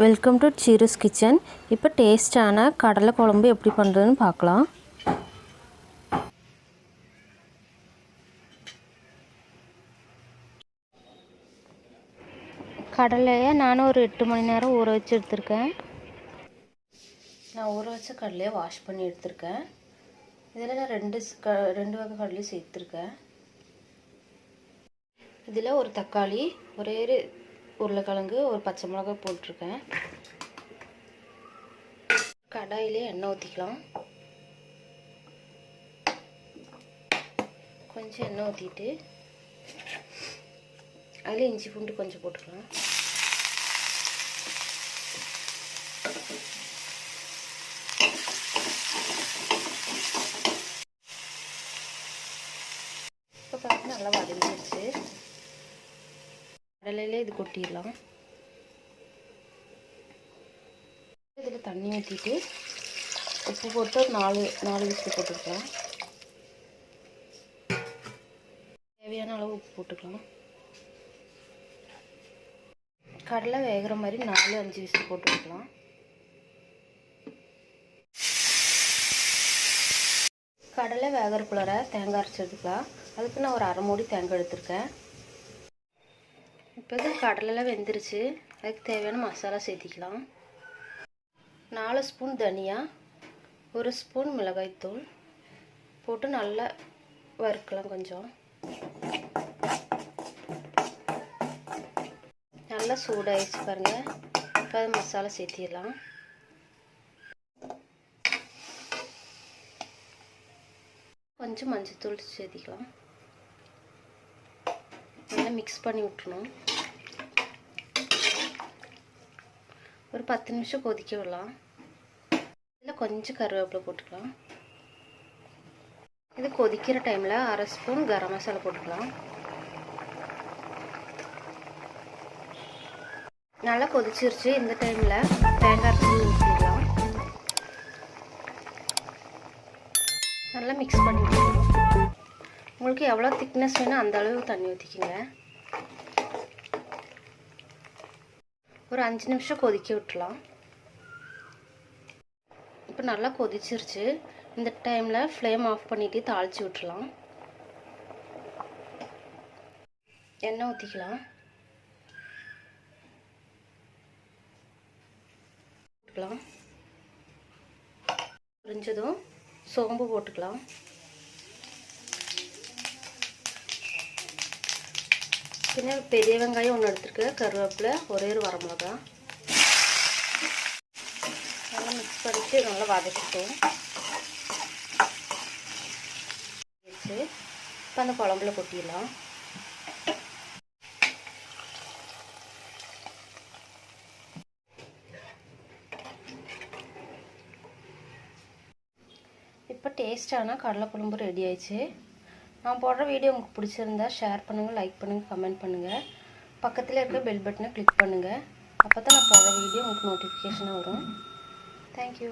Welcome to சீருஸ் kitchen. இப்போ டேஸ்டான கடலை குழம்பு எப்படி பண்ணுறதுன்னு பார்க்கலாம். கடலையை நானும் ஒரு 8 மணி நேரம் ஊற வச்சு எடுத்திருக்கேன். நான் ஊற வச்ச கடலையை வாஷ் பண்ணி எடுத்திருக்கேன். இதில் நான் ரெண்டு வகை கடலையும் சேர்த்துருக்கேன். இதில் ஒரு தக்காளி, ஒரே உருளைக்கிழங்கு, ஒரு பச்சை மிளகாய் போட்டிருக்கேன். கடாயிலே எண்ணெய் ஊற்றிக்கலாம். கொஞ்சம் எண்ணெய் ஊற்றிட்டு அதில் இஞ்சி பூண்டு கொஞ்சம் போட்டுக்கலாம். இப்போ பார்த்து நல்லா வதங்கிடுச்சு. கடலையிலே இது கொட்டிடலாம். இதில் தண்ணி ஊற்றிட்டு உப்பு போட்டு ஒரு நாலு விசில் போட்டுக்கலாம். தேவையான அளவு உப்பு போட்டுக்கலாம். கடலை வேகிற மாதிரி 4-5 விசில் போட்டுக்கலாம். கடலை வேகிறக்குள்ளார தேங்காய் அரைச்சி எடுத்துக்கலாம். அதுக்கு நான் ஒரு அரை மூடி தேங்காய் எடுத்துருக்கேன். இப்போ இது கடலைலாம் வெந்துருச்சு. அதுக்கு தேவையான மசாலா சேர்த்திக்கலாம். 4 ஸ்பூன் தனியா, 1 ஸ்பூன் மிளகாய்த்தூள் போட்டு நல்லா வறுக்கலாம். கொஞ்சம் நல்லா சூடாகிடுச்சு பாருங்கள். இப்போ அது மசாலா சேர்த்திடலாம். கொஞ்சம் மஞ்சள்தூள் சேர்த்திக்கலாம். நல்லா மிக்ஸ் பண்ணி விட்டுணும். ஒரு 10 நிமிஷம் கொதிக்க விடலாம். இதில் கொஞ்சம் கருவேப்பிலை போட்டுக்கலாம். இது கொதிக்கிற டைமில் அரை ஸ்பூன் கரம் மசாலா போட்டுக்கலாம். நல்லா கொதிச்சிருச்சு. இந்த டைமில் தேங்காய் தூள் ஊற்றிடலாம். நல்லா மிக்ஸ் பண்ணி விட்டுக்கலாம். உங்களுக்கு எவ்வளோ திக்னஸ் வேணும் அந்த அளவு தண்ணி ஊற்றிக்கிங்க. ஒரு 5 நிமிஷம் கொதிக்க விட்டுலாம். இப்போ நல்லா கொதிச்சிருச்சு. இந்த டைமில் ஃப்ளேம் ஆஃப் பண்ணிவிட்டு தாளித்து விட்டுலாம். எண்ணெய் ஊற்றிக்கலாம். பொரிஞ்சதும் சோம்பு போட்டுக்கலாம். பின்ன பெரிய வெங்காயம் 1 எடுத்துருக்கேன். கருவேப்பிலை, ஒரே ஒரு வரமிளகா. நல்லா மிக்ஸ் பண்ணிட்டு நல்லா வதக்கிட்டோம். இப்போ அந்த குழம்புல கொட்டிடலாம். இப்போ டேஸ்டான கடலை குழம்பு ரெடி ஆயிடுச்சு. நான் போடுற வீடியோ உங்களுக்கு பிடிச்சிருந்தா ஷேர் பண்ணுங்கள், லைக் பண்ணுங்கள், கமெண்ட் பண்ணுங்கள். பக்கத்தில் இருக்க பெல் பட்டனை கிளிக் பண்ணுங்கள். அப்போ தான் நான் போடுற வீடியோ உங்களுக்கு நோட்டிஃபிகேஷனாக வரும். தேங்க்யூ.